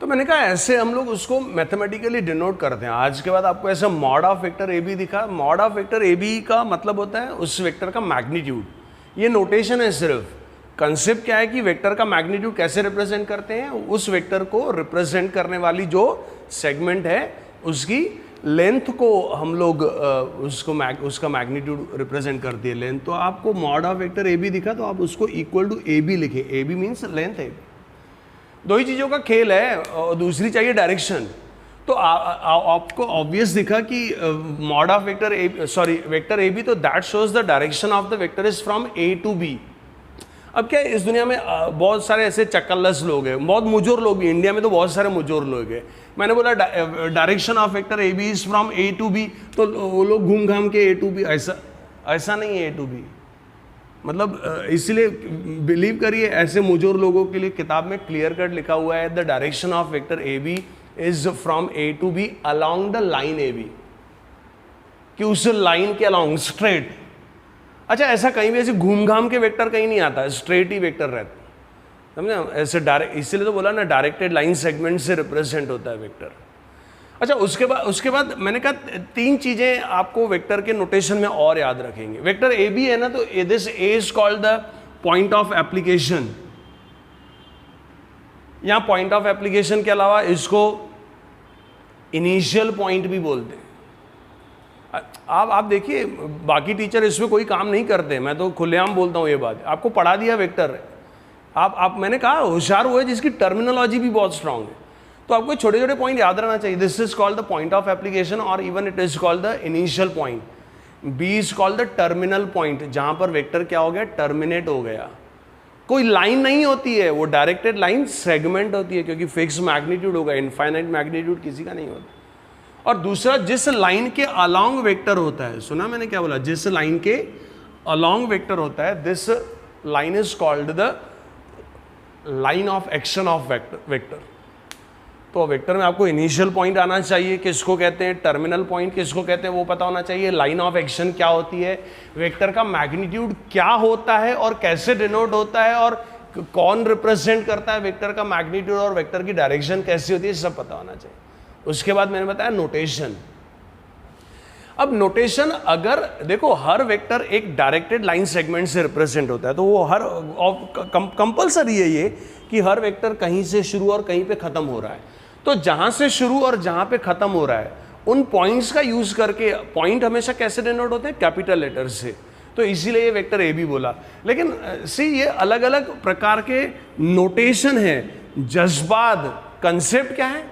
तो मैंने कहा ऐसे हम लोग उसको मैथमेटिकली डिनोट करते हैं। आज के बाद आपको ऐसा mod of vector A B दिखा, mod of vector A B का मतलब होता है उस वेक्टर का मैग्नीट्यूड। ये नोटेशन है सिर्फ। कंसेप्ट क्या है कि वेक्टर का मैग्नीट्यूड कैसे रिप्रेजेंट करते हैं, उस वेक्टर को रिप्रेजेंट करने वाली जो सेगमेंट है उसकी लेंथ को हम लोग उसका मैग्नीट्यूड रिप्रेजेंट करती है लेंथ। तो आपको mod of vector A B दिखा तो आप उसको इक्वल टू ए बी लिखें। ए बी मीन्स लेंथ है। दो ही चीज़ों का खेल है और दूसरी चाहिए डायरेक्शन। तो आपको ऑब्वियस दिखा कि mod of vector vector A B, तो that shows the direction of the vector is from A to B. अब क्या है, इस दुनिया में बहुत सारे ऐसे चक्करलस लोग हैं, बहुत मुजोर लोग भी, इंडिया में तो बहुत सारे मुजोर लोग हैं। मैंने बोला direction of vector A B is from A to B, तो वो लोग घूम घाम के ए टू बी, ऐसा नहीं है ए टू बी। मतलब इसलिए बिलीव करिए, ऐसे मुजोर लोगों के लिए किताब में क्लियर कट लिखा हुआ है the direction of vector A B is from A to B along the line A B, कि उस लाइन के अलोंग स्ट्रेट। अच्छा, ऐसा कहीं भी ऐसे घूम घाम के वेक्टर कहीं नहीं आता, स्ट्रेट ही वेक्टर रहता, समझे? ऐसे डायरेक्ट, इसलिए तो बोला ना डायरेक्टेड लाइन सेगमेंट से रिप्रेजेंट होता है वेक्टर। अच्छा, उसके बाद मैंने कहा तीन चीजें आपको वेक्टर के नोटेशन में और याद रखेंगे। वेक्टर ए बी है ना, तो this A is called the point of application. यहां पॉइंट ऑफ एप्लीकेशन के अलावा इसको इनिशियल पॉइंट भी बोलते हैं। आप देखिए, बाकी टीचर इसमें कोई काम नहीं करते, मैं तो खुलेआम बोलता हूं ये बात। आपको पढ़ा दिया वेक्टर, आप मैंने कहा होशियार हुए जिसकी टर्मिनोलॉजी भी बहुत स्ट्रांग है। तो आपको छोटे छोटे पॉइंट याद रहना चाहिए। This is called the point of application और even it is called the initial point. B is called the terminal point, जहां पर वेक्टर क्या हो गया, टर्मिनेट हो गया। कोई लाइन नहीं होती है, वो डायरेक्टेड लाइन सेगमेंट होती है, क्योंकि फिक्स मैग्नीट्यूड होगा, इनफाइनाइट मैग्नीट्यूड किसी का नहीं होता। और दूसरा, जिस लाइन के अलोंग वेक्टर होता है, सुना मैंने क्या बोला, जिस लाइन के अलोंग वेक्टर होता है, this line is called the line of action of vector. तो वेक्टर में आपको इनिशियल पॉइंट आना चाहिए, किसको कहते हैं, टर्मिनल पॉइंट किसको कहते हैं वो पता होना चाहिए, लाइन ऑफ एक्शन क्या होती है, वेक्टर का मैग्नीट्यूड क्या होता है और कैसे डिनोट होता है, और कौन रिप्रेजेंट करता है वेक्टर का मैग्नीट्यूड, और वेक्टर की डायरेक्शन कैसी होती है, सब पता होना चाहिए। उसके बाद मैंने बताया नोटेशन। अब नोटेशन, अगर देखो हर वेक्टर एक डायरेक्टेड लाइन सेगमेंट से रिप्रेजेंट होता है, तो वो हर कंपल्सरी है ये कि हर वेक्टर कहीं से शुरू और कहीं पे खत्म हो रहा है। तो जहां से शुरू और जहां पे खत्म हो रहा है उन पॉइंट्स का यूज करके, पॉइंट हमेशा कैसे डिनोट होते हैं, कैपिटल लेटर से, तो इसीलिए ये वेक्टर ए बी बोला। लेकिन सी, ये अलग अलग प्रकार के नोटेशन है। जज्बात, कंसेप्ट क्या है,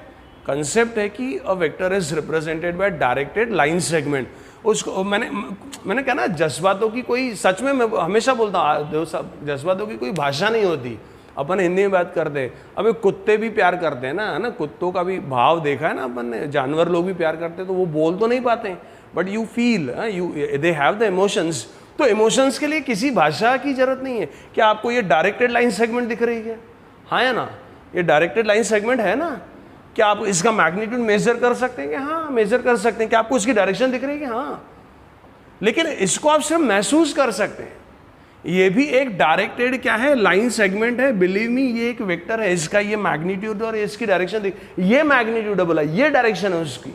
कंसेप्ट है कि a vector is represented by directed line segment. उसको मैंने कहा ना, जज्बातों की कोई, सच में मैं हमेशा बोलता हूँ, जज्बातों की कोई भाषा नहीं होती। अपन हिंदी में बात करते हैं, अबे कुत्ते भी प्यार करते हैं ना, है ना, कुत्तों का भी भाव देखा है ना अपन ने, जानवर लोग भी प्यार करते हैं, तो वो बोल तो नहीं पाते, but you feel, they have the emotions. तो इमोशंस के लिए किसी भाषा की जरूरत नहीं है। क्या आपको ये डायरेक्टेड लाइन सेगमेंट दिख रही है? हाँ या ना, ये डायरेक्टेड लाइन सेगमेंट है ना। क्या आप इसका मैग्नीट्यूड मेजर कर सकते हैं? कि हाँ, मेजर कर सकते हैं। क्या आपको इसकी डायरेक्शन दिख रही है? कि हाँ, लेकिन इसको आप सिर्फ महसूस कर सकते हैं। ये भी एक डायरेक्टेड क्या है, लाइन सेगमेंट है। बिलीव मी, ये एक वेक्टर है, इसका ये मैग्नीट्यूड और इसकी डायरेक्शन दिख, ये मैग्नीट्यूड है बोला, ये डायरेक्शन है उसकी।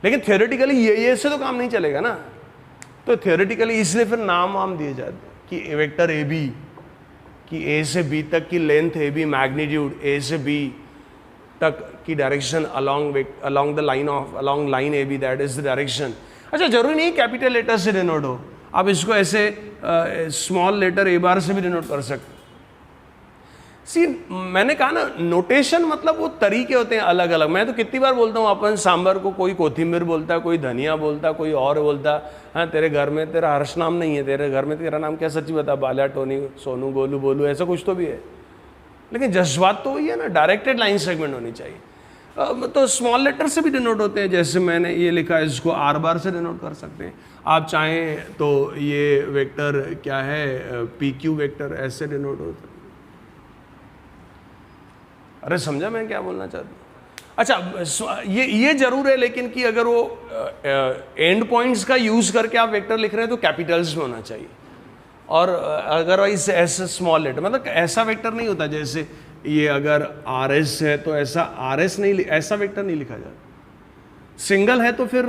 लेकिन थियोरेटिकली ये से तो काम नहीं चलेगा ना। तो थियोरेटिकली इसलिए फिर नाम वाम दिए जाते हैं कि वेक्टर ए बी, कि ए से बी तक की length A B, magnitude A से बी तक की direction along the line of, along line A B, that is the direction. अच्छा, जरूरी नहीं कैपिटल लेटर से डिनोट हो, आप इसको ऐसे स्मॉल लेटर ए बार से भी डिनोट कर सकते। सी, मैंने कहा ना, नोटेशन मतलब वो तरीके होते हैं अलग अलग। मैं तो कितनी बार बोलता हूँ, अपन सांबर को कोई कोथिंबीर बोलता है, कोई धनिया बोलता है, कोई और बोलता है। हाँ, तेरे घर में तेरा हर्ष नाम नहीं है, तेरे घर में तेरा नाम क्या, सच्ची बता, बाल्या, टोनी, सोनू, गोलू, बोलू, ऐसा कुछ तो भी है। लेकिन जज्बात तो वही है ना, डायरेक्टेड लाइन सेगमेंट होनी चाहिए। तो स्मॉल लेटर से भी डिनोट होते हैं, जैसे मैंने ये लिखा है, इसको आर बार से डिनोट कर सकते हैं। आप चाहें तो ये वेक्टर क्या है, पी क्यू वेक्टर, ऐसे डिनोट होता है। अरे समझा मैं क्या बोलना चाहता हूँ? अच्छा, ये जरूर है लेकिन कि अगर वो एंड पॉइंट्स का यूज करके आप वेक्टर लिख रहे हैं तो कैपिटल्स में होना चाहिए, और अदरवाइज ऐसे स्मॉल लेटर, मतलब ऐसा वेक्टर नहीं होता जैसे ये अगर आर एस है तो ऐसा आर एस नहीं, ऐसा वेक्टर नहीं लिखा जाता। सिंगल है तो फिर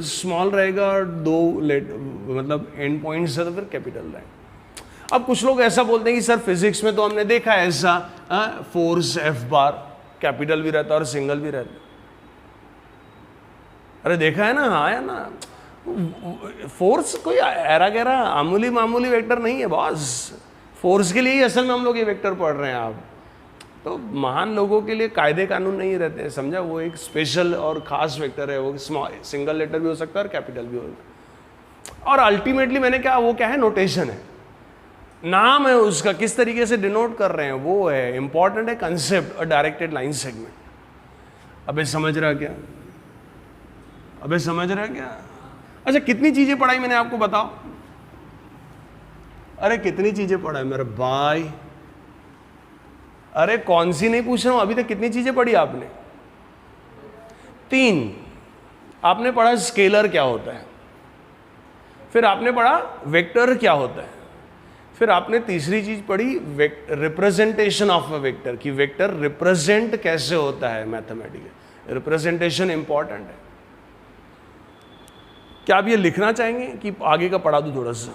स्मॉल रहेगा और दो मतलब एंड पॉइंट्स है तो फिर कैपिटल रहेगा। अब कुछ लोग ऐसा बोलते हैं कि सर फिजिक्स में तो हमने देखा है ऐसा फोर्स एफ बार कैपिटल भी रहता है और सिंगल भी रहता है। अरे देखा है ना, हाँ है ना, फोर्स कोई ऐरा गहरा मामूली मामूली वेक्टर नहीं है बॉस। फोर्स के लिए ही असल में हम लोग ये वेक्टर पढ़ रहे हैं। आप तो महान लोगों के लिए कायदे कानून नहीं रहते हैं, समझा। वो एक स्पेशल और खास वेक्टर है, वो स्मॉल सिंगल लेटर भी हो सकता है और कैपिटल भी हो सकता है। और अल्टीमेटली मैंने क्या, वो क्या है, नोटेशन है, नाम है उसका, किस तरीके से डिनोट कर रहे हैं वो है इंपॉर्टेंट है। कंसेप्ट और डायरेक्टेड लाइन सेगमेंट। अबे समझ रहा क्या, अबे समझ रहा क्या? अच्छा कितनी चीजें पढ़ाई मैंने आपको बताओ। अरे कितनी चीजें पढ़ा है मेरे भाई। अरे कौन सी नहीं पूछ रहा हूं, अभी तक कितनी चीजें पढ़ी आपने? 3। आपने पढ़ा स्केलर क्या होता है, फिर आपने पढ़ा वेक्टर क्या होता है, फिर आपने तीसरी चीज पढ़ी रिप्रेजेंटेशन ऑफ अ वेक्टर, कि वेक्टर रिप्रेजेंट कैसे होता है मैथमेटिकल। रिप्रेजेंटेशन इंपॉर्टेंट है। क्या आप ये लिखना चाहेंगे कि आगे का पढ़ा दूं? थोड़ा सा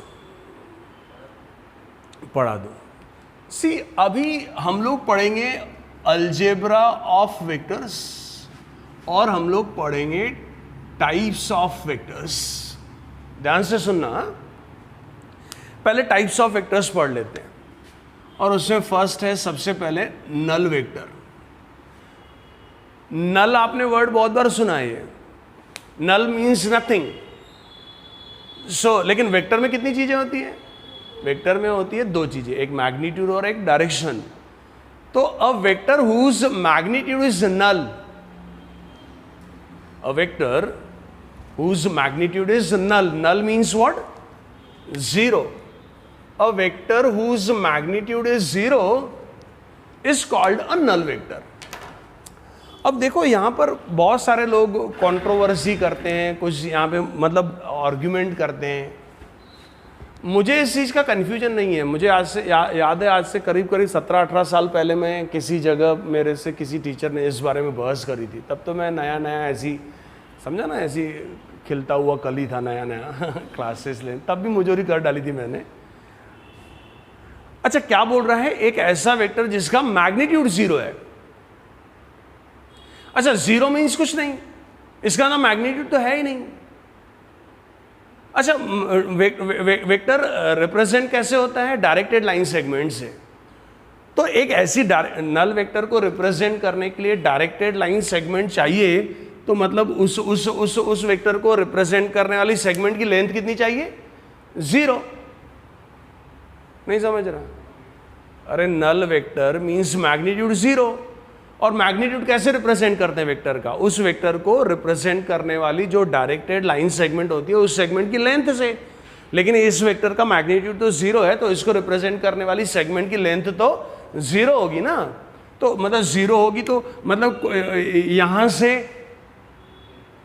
पढ़ा दूं। सी अभी हम लोग पढ़ेंगे अलजेब्रा ऑफ वेक्टर्स और हम लोग पढ़ेंगे टाइप्स ऑफ वेक्टर्स। ध्यान से सुनना। पहले टाइप्स ऑफ वेक्टर्स पढ़ लेते हैं और उसमें फर्स्ट है सबसे पहले नल वेक्टर। नल आपने वर्ड बहुत बार सुना है, नल मीन्स नथिंग। लेकिन वेक्टर में कितनी चीजें होती है? वेक्टर में होती है 2 चीजें, एक मैग्नीट्यूड और एक डायरेक्शन। तो a vector whose magnitude is null, a vector whose magnitude is null, null means what? 0। A vector whose magnitude is 0 is called a null vector. अब देखो यहां पर बहुत सारे लोग कंट्रोवर्सी करते हैं, कुछ यहां पे मतलब आर्ग्यूमेंट करते हैं। मुझे इस चीज़ का कन्फ्यूजन नहीं है। मुझे आज से याद है, आज से करीब 17-18 साल पहले मैं किसी जगह मेरे से किसी टीचर ने इस बारे में बहस करी थी। तब तो मैं नया नया ऐसी, समझा ना, ऐसी खिलता हुआ कली था नया नया क्लासेस लें, तब भी मुजोरी कर डाली थी मैंने। अच्छा क्या बोल रहा है? एक ऐसा वेक्टर जिसका मैग्नीट्यूड 0 है। अच्छा 0 मीन्स कुछ नहीं, इसका ना मैग्नीट्यूड तो है ही नहीं। अच्छा वेक्टर रिप्रेजेंट कैसे होता है? डायरेक्टेड लाइन सेगमेंट से। तो एक ऐसी नल वेक्टर को रिप्रेजेंट करने के लिए डायरेक्टेड लाइन सेगमेंट चाहिए, तो मतलब उस वेक्टर को रिप्रेजेंट करने वाली सेगमेंट की लेंथ कितनी चाहिए? 0। नहीं समझ रहा? अरे नल वेक्टर मींस मैग्नीट्यूड 0। और मैग्नीट्यूड कैसे रिप्रेजेंट करते हैं वेक्टर का? उस वेक्टर को रिप्रेजेंट करने वाली जो डायरेक्टेड लाइन सेगमेंट होती है उस सेगमेंट की लेंथ से। लेकिन इस वेक्टर का मैग्नीट्यूड तो 0 है, तो इसको रिप्रेजेंट करने वाली सेगमेंट की लेंथ तो 0 होगी ना। तो मतलब 0 होगी तो मतलब यहां से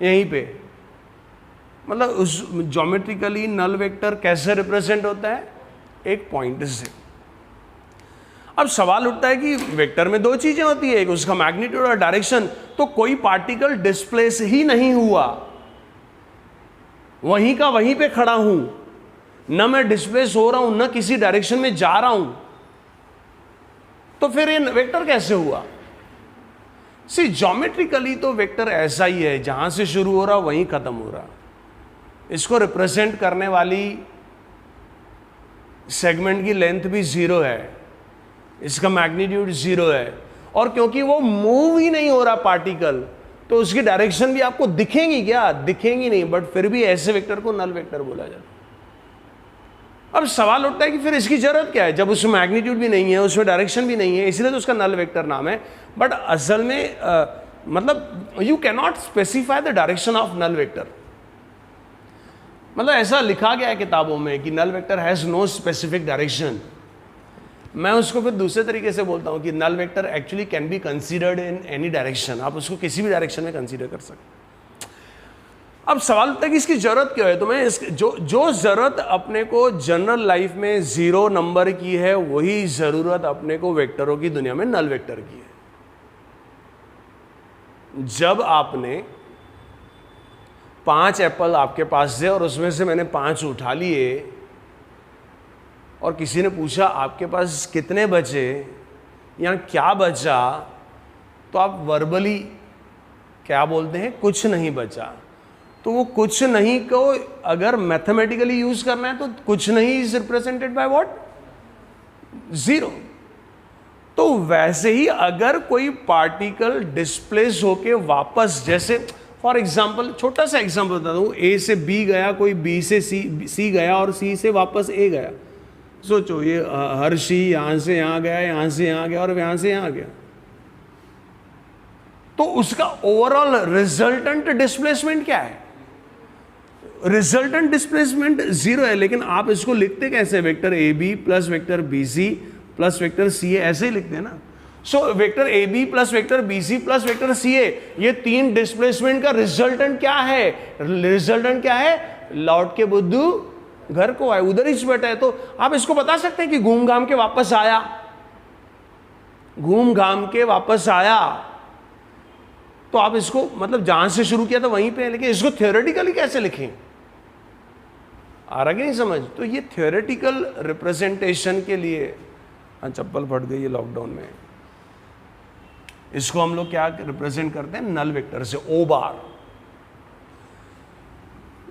यहीं पे, मतलब उस ज्योमेट्रिकली नल वेक्टर कैसे रिप्रेजेंट होता है? एक पॉइंट से। अब सवाल उठता है कि वेक्टर में 2 चीजें होती है, एक उसका मैग्नीट्यूड और डायरेक्शन। तो कोई पार्टिकल डिस्प्लेस ही नहीं हुआ, वहीं का वहीं पे खड़ा हूं, न मैं डिस्प्लेस हो रहा हूं न किसी डायरेक्शन में जा रहा हूं, तो फिर ये वेक्टर कैसे हुआ? सी ज्योमेट्रिकली तो वेक्टर ऐसा ही है, जहां से शुरू हो रहा वहीं खत्म हो रहा। इसको रिप्रेजेंट करने वाली सेगमेंट की लेंथ भी 0 है, इसका मैग्नीट्यूड 0 है, और क्योंकि वो मूव ही नहीं हो रहा पार्टिकल, तो उसकी डायरेक्शन भी आपको दिखेंगी क्या? दिखेंगी नहीं, बट फिर भी ऐसे वेक्टर को नल वेक्टर बोला जाता है। अब सवाल उठता है कि फिर इसकी जरूरत क्या है, जब उसमें मैग्नीट्यूड भी नहीं है, उसमें डायरेक्शन भी नहीं है, इसलिए तो उसका नल वेक्टर नाम है। बट असल में मतलब you can not specify the direction of null vector. मतलब ऐसा लिखा गया है किताबों में कि null vector has no specific direction. मैं उसको फिर दूसरे तरीके से बोलता हूं कि null vector actually can be considered in any direction. आप उसको किसी भी डायरेक्शन में कंसीडर कर सकते। अब सवाल उठता है कि इसकी जरूरत क्यों है। तो मैं जो जरूरत अपने को जनरल लाइफ में 0 नंबर की है, वही जरूरत अपने को वेक्टरों की दुनिया में नल वेक्टर की है। जब आपने 5 एप्पल आपके पास थे और उसमें से मैंने 5 उठा लिए और किसी ने पूछा आपके पास कितने बचे या क्या बचा, तो आप वर्बली क्या बोलते हैं, कुछ नहीं बचा। तो वो कुछ नहीं को अगर मैथमेटिकली यूज करना है तो कुछ नहीं इज रिप्रेजेंटेड बाय व्हाट, 0। तो वैसे ही अगर कोई पार्टिकल डिस्प्लेस होके वापस, जैसे फॉर एग्जाम्पल छोटा सा एग्जाम्पल बता दूं, ए से बी गया, कोई बी से सी गया और सी से वापस ए गया। सोचो ये हर्षी यहां से यहां गया, यहां से यहां गया और यहां से यहां गया, तो उसका ओवरऑल रिजल्टेंट डिस्प्लेसमेंट क्या है? रिजल्टेंट डिस्प्लेसमेंट 0 है। लेकिन आप इसको लिखते कैसे? Vector A B plus vector B C plus vector C A, ऐसे ही लिखते हैं ना। So vector A B plus vector B C plus vector C A, ये 3 डिस्प्लेसमेंट का रिजल्टेंट क्या है? रिजल्टेंट क्या है? लौट के बुद्धू घर को आए, उधर ही बैठा है। तो आप इसको बता सकते हैं कि घूम घाम के वापस आया, घूम घाम के वापस आया। तो आप इसको मतलब जहां से शुरू किया था वहीं पे, लेकिन इसको थियोरेटिकली कैसे लिखें? आ रहा कि नहीं समझ? तो ये थियोरेटिकल रिप्रेजेंटेशन के लिए, चप्पल फट गई है लॉकडाउन में, इसको हम लोग क्या रिप्रेजेंट करते हैं? नल वेक्टर से, ओ बार।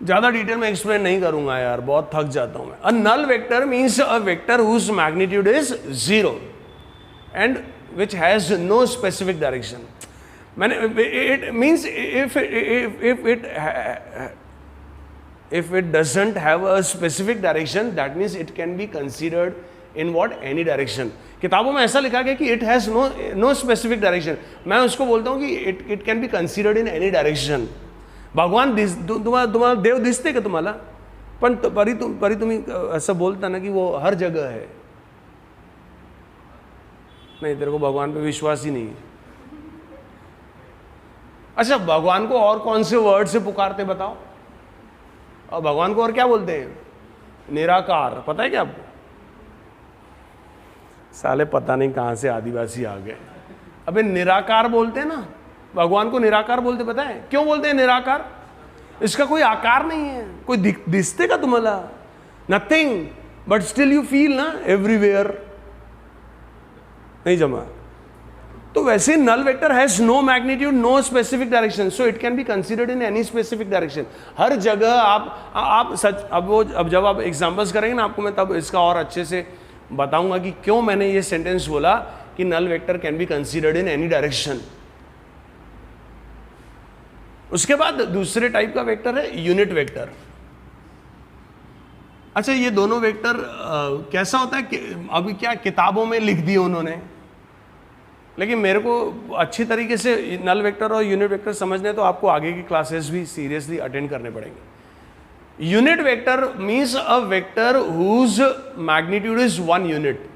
ज्यादा डिटेल में एक्सप्लेन नहीं करूंगा यार, बहुत थक जाता हूं मैं। A null vector means a vector whose magnitude is 0 and which has no specific direction. मैंने it means if it doesn't have a specific direction, that means it can be considered in what, any direction। किताबों में ऐसा लिखा गया कि it has no specific direction, मैं उसको बोलता हूँ कि it can be considered in any direction। भगवान तुम्हाला देव दिसते का तुम्हाला? पण परी तुम्ही असं बोलता ना कि वो हर जगह है। नहीं, तेरे को भगवान पे विश्वास ही नहीं है। अच्छा, भगवान को और कौन से वर्ड से पुकारते बताओ? और भगवान को और क्या बोलते हैं? निराकार। पता है क्या आपको? साले पता नहीं कहां से आदिवासी आ गए। अबे निराकार बोलते हैं ना, भगवान को निराकार बोलते। पता है क्यों बोलते हैं निराकार? इसका कोई आकार नहीं है, कोई दिसते का तुम्हाला? Nothing, but still you feel ना एवरीवेयर। नहीं जमा? तो वैसे null vector has no magnitude, no specific direction, so it can be considered in any specific direction. हर जगह आप सच, अब जब आप एग्जांपल्स करेंगे ना, आपको मैं तब इसका और अच्छे से बताऊंगा कि क्यों मैंने ये सेंटेंस बोला कि null vector can be considered in any direction. उसके बाद दूसरे टाइप का वेक्टर है यूनिट वेक्टर। अच्छा, ये दोनों वेक्टर कैसा होता है कि अभी क्या किताबों में लिख दिए उन्होंने, लेकिन मेरे को अच्छी तरीके से नल वेक्टर और यूनिट वेक्टर समझने तो आपको आगे की क्लासेस भी सीरियसली अटेंड करने पड़ेंगे। Unit vector means a vector whose magnitude is 1 unit.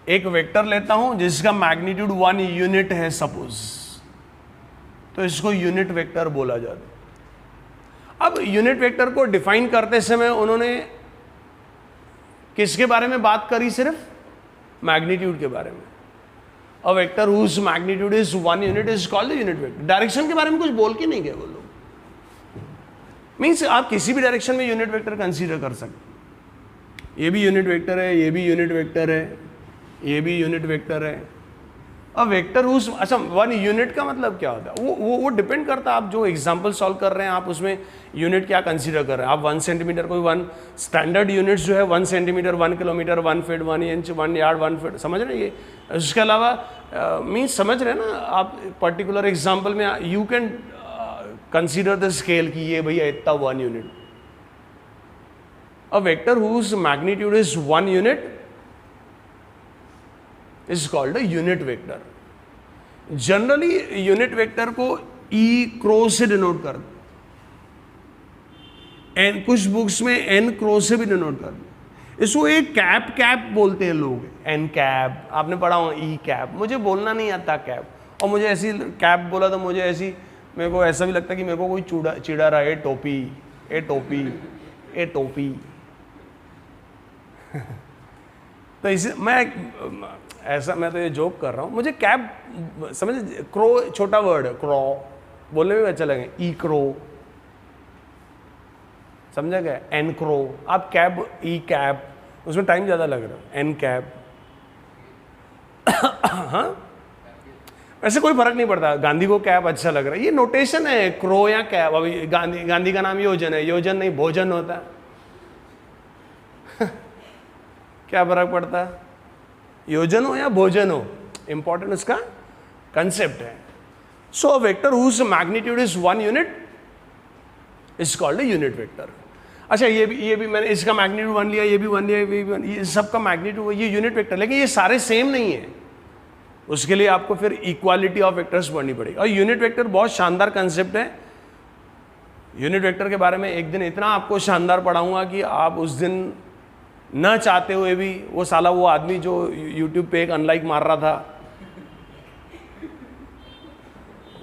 एक वेक्टर लेता हूं जिसका मैग्नीट्यूड 1 यूनिट है सपोज, तो इसको यूनिट वेक्टर बोला जाता है। अब यूनिट वेक्टर को डिफाइन करते समय उन्होंने किसके बारे में बात करी? सिर्फ मैग्नीट्यूड के बारे में। A vector whose magnitude is 1 unit is called unit vector. Direction के बारे में कुछ बोल के नहीं गए वो लोग। मीन्स आप किसी भी डायरेक्शन में यूनिट वेक्टर कंसीडर कर सकते। ये भी यूनिट वेक्टर है, ये भी यूनिट वेक्टर है, ये भी यूनिट वेक्टर है। अब वेक्टर हुज, अच्छा 1 यूनिट का मतलब क्या होता है? वो डिपेंड करता है आप जो एग्जांपल सॉल्व कर रहे हैं, आप उसमें यूनिट क्या कंसीडर कर रहे हैं। आप 1 सेंटीमीटर, कोई 1 स्टैंडर्ड यूनिट्स जो है 1 centimetre, 1 kilometre, 1 feet, 1 inch, 1 yard, 1 feet, समझ रहे हैं? ये उसके अलावा मीन्स समझ रहे हैं ना आप? पर्टिकुलर एग्जाम्पल में you can consider the scale कि ये भैया इतना 1 unit. A vector whose magnitude is 1 unit is called a unit vector। Generally unit vector को ई क्रॉस से डिनोट कर, एन कुछ बुक्स में एन क्रॉस से भी डिनोट कर। इसको एक कैप बोलते हैं लोग, एन कैप। आपने पढ़ा हो ई कैप, मुझे बोलना नहीं आता कैप, और मुझे ऐसी कैप बोला तो मुझे ऐसी मेरे को ऐसा भी लगता है कि मेरे को कोई चिढ़ा रहा है, ए टोपी, ए टोपी, ए टोपी। तो इसे मैं तो ये जोक कर रहा हूँ। मुझे कैब समझ, क्रो छोटा वर्ड है, क्रो बोलने में भी अच्छा लगे, ई क्रो, समझा गया, एन क्रो। आप कैब, ई कैब, उसमें टाइम ज़्यादा लग रहा है, एन कैब। हाँ, ऐसे कोई फर्क नहीं पड़ता, गांधी को कैब अच्छा लग रहा है, ये नोटेशन है, क्रो या कैब। अभी गांधी का नाम योजन है, योजन नहीं भोजन होता है। क्या फर्क पड़ता है, योजन हो या भोजन हो, इंपॉर्टेंट उसका कंसेप्ट है। So a vector whose magnitude is 1 unit is called a unit vector. अच्छा, ये भी मैंने इसका मैग्नीट्यूड 1 लिया, ये भी 1 लिया, ये भी 1, ये सबका मैग्नीट्यूड, ये यूनिट वेक्टर। लेकिन ये सारे सेम नहीं है, उसके लिए आपको फिर इक्वालिटी ऑफ वेक्टर्स पढ़नी पड़ेगी। और यूनिट वेक्टर बहुत शानदार कंसेप्ट है। यूनिट वेक्टर के बारे में एक दिन इतना आपको शानदार पढ़ाऊंगा कि आप उस दिन न चाहते हुए भी, वो साला वो आदमी जो यूट्यूब पे एक अनलाइक मार रहा था,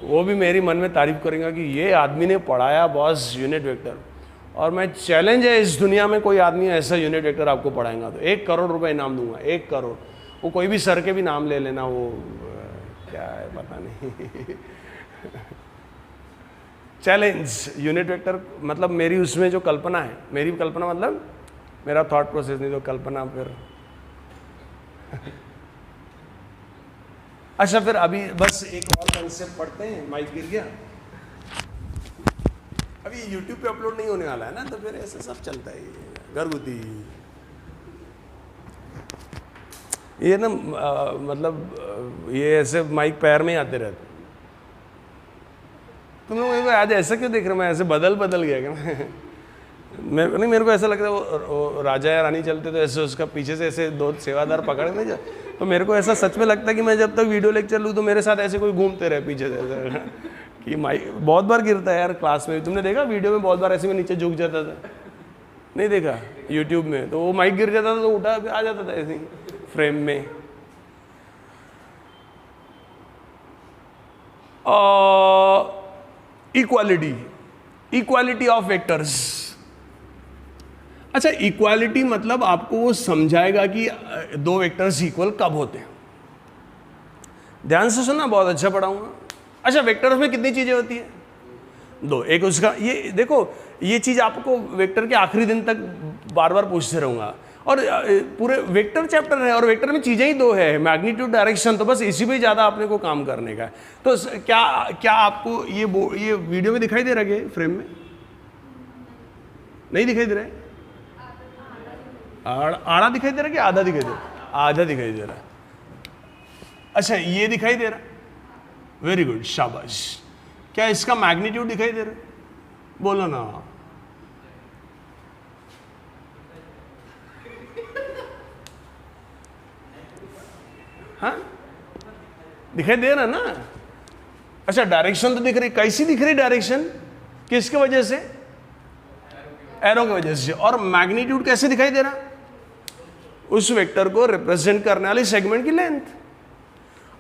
वो भी मेरी मन में तारीफ करेगा कि ये आदमी ने पढ़ाया बॉस यूनिट वेक्टर। और मैं चैलेंज है, इस दुनिया में कोई आदमी ऐसा यूनिट वेक्टर आपको पढ़ाएगा तो 1 करोड़ रुपए इनाम दूंगा, 1 करोड़। वो कोई भी सर के भी नाम ले लेना, वो क्या है पता नहीं। चैलेंज यूनिट वेक्टर मतलब मेरी उसमें जो कल्पना है, मेरी कल्पना मतलब मेरा थॉट प्रोसेस, नहीं तो कल्पना फिर। अच्छा, फिर अभी बस एक और कंसेप्ट पढ़ते हैं। माइक गिर गया, अभी यूट्यूब पे अपलोड नहीं होने वाला है ना, तो फिर ऐसा सब चलता है घरगुती। ये ना मतलब ये ऐसे माइक पैर में ही आते रहते। तुम लोग मेरे को आज ऐसा क्यों देख रहे हो, मैं ऐसे बदल गया क्या? नहीं, मेरे को ऐसा लगता है वो राजा या रानी चलते तो ऐसे उसका पीछे से ऐसे 2 सेवादार पकड़ नहीं जाते, तो मेरे को ऐसा सच में लगता है कि मैं जब तक वीडियो लेक्चर लूँ तो मेरे साथ ऐसे कोई घूमते रहे पीछे से। कि माइक बहुत बार गिरता है यार, क्लास में तुमने देखा, वीडियो में बहुत बार ऐसे में नीचे झुक जाता था, नहीं देखा यूट्यूब में? तो वो माइक गिर जाता था तो उठा आ जाता था ऐसे ही फ्रेम में। Equality of vectors. अच्छा, इक्वालिटी मतलब आपको वो समझाएगा कि 2 वेक्टर्स इक्वल कब होते हैं। ध्यान से सुनना, बहुत अच्छा पढ़ाऊंगा। अच्छा, वेक्टर्स में कितनी चीजें होती है? 2। एक उसका, ये देखो, ये चीज आपको वेक्टर के आखिरी दिन तक बार बार पूछते रहूंगा। और पूरे वेक्टर चैप्टर है और वेक्टर में चीजें ही 2 है, मैग्नीट्यूड, डायरेक्शन। तो बस इसी पे ज्यादा आपने को काम करने का है। तो क्या आपको ये वीडियो में दिखाई दे रहा है फ्रेम में? नहीं दिखाई दे रहा है? आड़ा दिखाई दे रहा है कि आधा दिखाई दे रहा है? आधा दिखाई दे रहा है। अच्छा, ये दिखाई दे रहा है, वेरी गुड, शाबाश। क्या इसका मैग्नीट्यूड दिखाई दे रहा है? बोलो ना। हाँ, दिखाई दे रहा ना? अच्छा, डायरेक्शन तो दिख रही, कैसी दिख रही डायरेक्शन? किसके वजह से? एरो की वजह से। और मैग्नीट्यूड कैसे दिखाई दे रहा? उस वेक्टर को रिप्रेजेंट करने वाली सेगमेंट की लेंथ।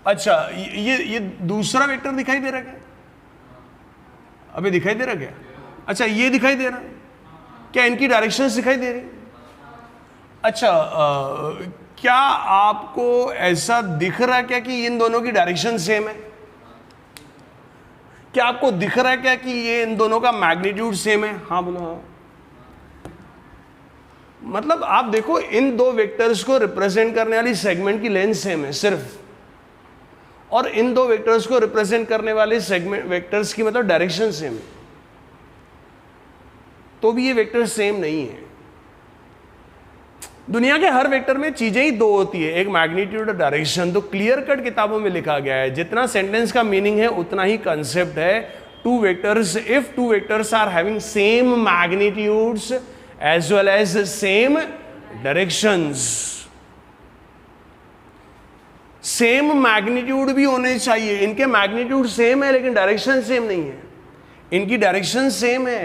अच्छा, ये दूसरा वेक्टर दिखाई दे रहा क्या? अभी दिखाई दे रहा क्या? अच्छा, ये दिखाई दे रहा, क्या इनकी डायरेक्शंस दिखाई दे रही? अच्छा, क्या आपको ऐसा दिख रहा क्या कि इन दोनों की डायरेक्शन सेम है? क्या आपको दिख रहा है क्या कि ये इन दोनों का मैग्नीट्यूड सेम है? हाँ बोलो। हाँ, मतलब आप देखो, इन 2 वेक्टर्स को रिप्रेजेंट करने वाली सेगमेंट की लेंथ सेम है सिर्फ, और इन 2 वेक्टर्स को रिप्रेजेंट करने वाले सेगमेंट वेक्टर्स की मतलब डायरेक्शन सेम है, तो भी ये वेक्टर सेम नहीं है। दुनिया के हर वेक्टर में चीजें ही 2 होती है, एक मैग्नीट्यूड और डायरेक्शन। तो क्लियर कट किताबों में लिखा गया है, जितना सेंटेंस का मीनिंग है उतना ही कंसेप्ट है। 2 vectors, if 2 vectors are having same magnitudes as well as same directions, same magnitude भी होने चाहिए। इनके मैग्नीट्यूड सेम है लेकिन डायरेक्शन सेम नहीं है। इनकी डायरेक्शन सेम है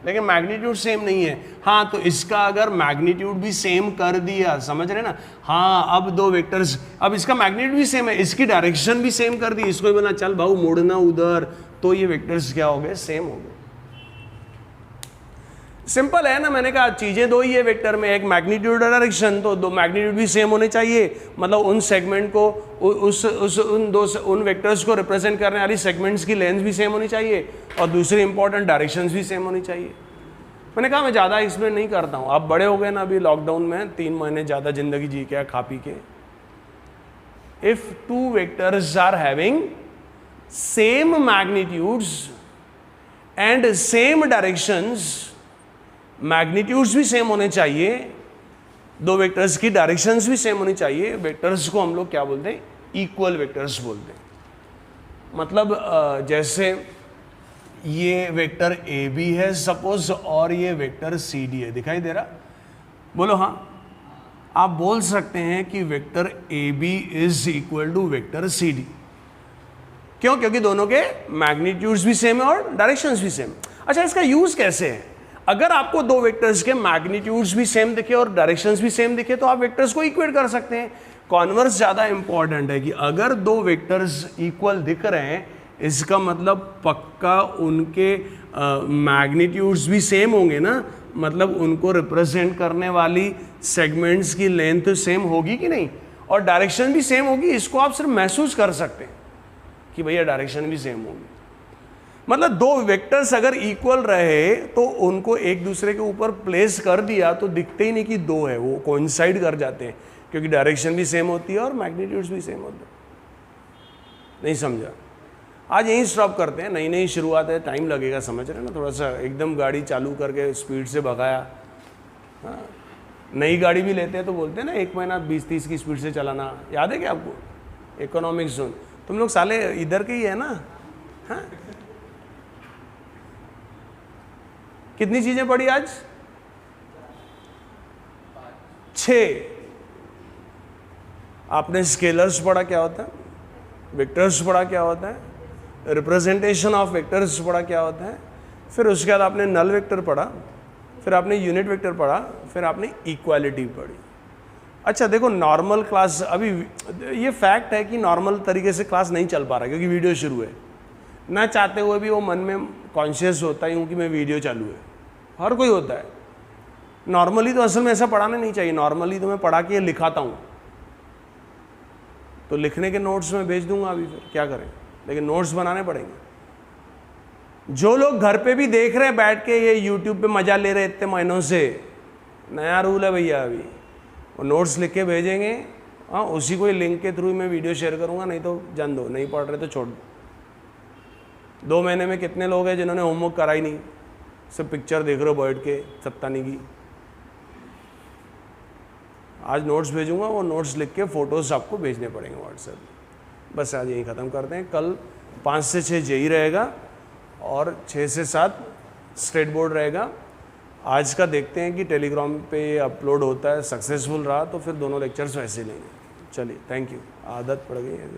लेकिन मैग्नीट्यूड सेम नहीं है। हाँ, तो इसका अगर मैग्नीट्यूड भी सेम कर दिया, समझ रहे ना, हाँ अब दो वेक्टर्स, अब इसका मैग्नीट्यूड भी सेम है, इसकी डायरेक्शन भी सेम कर दी, इसको भी बोला चल भाऊ मुड़ना उधर, तो ये वेक्टर्स क्या हो गए, सेम हो गए। सिंपल है ना, मैंने कहा चीजें दो ही है वेक्टर में, एक मैग्नीट्यूड और डायरेक्शन, तो दो मैग्नीट्यूड भी सेम होने चाहिए, मतलब उन सेगमेंट को उन वेक्टर्स को रिप्रेजेंट करने वाली सेगमेंट्स की लेंथ भी सेम होनी चाहिए, और दूसरी इंपॉर्टेंट डायरेक्शंस भी सेम होनी चाहिए। मैंने कहा मैं ज़्यादा एक्सप्लेन नहीं करता हूँ, आप बड़े हो गए ना, अभी लॉकडाउन में 3 महीने ज़्यादा जिंदगी जी के खा पी के। If two vectors are having same magnitudes and same directions, magnitudes भी सेम होने चाहिए, दो वेक्टर्स की डायरेक्शंस भी सेम होनी चाहिए, वेक्टर्स को हम लोग क्या बोलते हैं, इक्वल वेक्टर्स बोलते हैं। मतलब जैसे ये वेक्टर ए बी है सपोज, और ये वेक्टर सी डी है, दिखाई दे रहा, बोलो हाँ। आप बोल सकते हैं कि vector A B is equal to vector C D, क्यों? क्योंकि दोनों के मैग्नीट्यूड्स भी सेम है और डायरेक्शंस भी सेम। अच्छा, इसका यूज कैसे है? अगर आपको दो वेक्टर्स के मैग्नीट्यूड्स भी सेम दिखे और डायरेक्शंस भी सेम दिखे तो आप वेक्टर्स को इक्वेट कर सकते हैं। कॉन्वर्स ज़्यादा इंपॉर्टेंट है कि अगर दो वेक्टर्स इक्वल दिख रहे हैं, इसका मतलब पक्का उनके मैग्नीट्यूड्स भी सेम होंगे ना, मतलब उनको रिप्रेजेंट करने वाली सेगमेंट्स की लेंथ सेम होगी कि नहीं, और डायरेक्शन भी सेम होगी। इसको आप सिर्फ महसूस कर सकते हैं कि भैया डायरेक्शन भी सेम होगी। मतलब दो वेक्टर्स अगर इक्वल रहे तो उनको एक दूसरे के ऊपर प्लेस कर दिया तो दिखते ही नहीं कि दो है, वो कोइंसाइड कर जाते हैं, क्योंकि डायरेक्शन भी सेम होती है और मैग्नीट्यूड्स भी सेम होते हैं। नहीं समझा? आज यहीं स्टॉप करते हैं, नई नई शुरुआत है, टाइम लगेगा, समझ रहे हैं ना, थोड़ा सा एकदम गाड़ी चालू करके स्पीड से भगाया। हाँ, नई गाड़ी भी लेते हैं तो बोलते हैं ना 1 महीना 20-30 की स्पीड से चलाना, याद है क्या आपको? इकोनॉमिक जोन, तुम लोग साले इधर के ही है ना। हाँ, कितनी चीजें पढ़ी आज? 6। आपने स्केलर्स पढ़ा क्या होता है, वेक्टर्स पढ़ा क्या होता है, रिप्रेजेंटेशन ऑफ वेक्टर्स पढ़ा क्या होता है, फिर उसके बाद आपने नल वेक्टर पढ़ा, फिर आपने यूनिट वेक्टर पढ़ा, फिर आपने इक्वालिटी पढ़ी। अच्छा देखो, नॉर्मल क्लास, अभी ये फैक्ट है कि नॉर्मल तरीके से क्लास नहीं चल पा रहा क्योंकि वीडियो शुरू है। ना चाहते हुए भी वो मन में कॉन्शियस होता ही हूँ कि मैं वीडियो चालू है, हर कोई होता है। नॉर्मली तो असल में ऐसा पढ़ाना नहीं चाहिए, नॉर्मली तो मैं पढ़ा के लिखाता हूँ, तो लिखने के नोट्स में भेज दूंगा अभी, फिर क्या करें, लेकिन नोट्स बनाने पड़ेंगे। जो लोग घर पे भी देख रहे हैं बैठ के, ये यूट्यूब पे मजा ले रहे इतने महीनों से, नया रूल है भैया, अभी वो नोट्स लिख के भेजेंगे, हाँ उसी को लिंक के थ्रू मैं वीडियो शेयर करूँगा, नहीं तो जान दो, नहीं पढ़ रहे तो छोड़ दो। 2 महीने में कितने लोग हैं जिन्होंने होमवर्क करा ही नहीं, सिर्फ पिक्चर देख रहे हो बैठ के सत्तानी की। आज नोट्स भेजूंगा, वो नोट्स लिख के फ़ोटोज़ आपको भेजने पड़ेंगे व्हाट्सएप। बस आज यहीं ख़त्म करते हैं। कल 5 से 6 जेई रहेगा और 6 से 7 स्टेट बोर्ड रहेगा। आज का देखते हैं कि टेलीग्राम पे अपलोड होता है, सक्सेसफुल रहा तो फिर दोनों लेक्चर्स वैसे लेंगे। चलिए, थैंक यू। आदत पड़ गई है।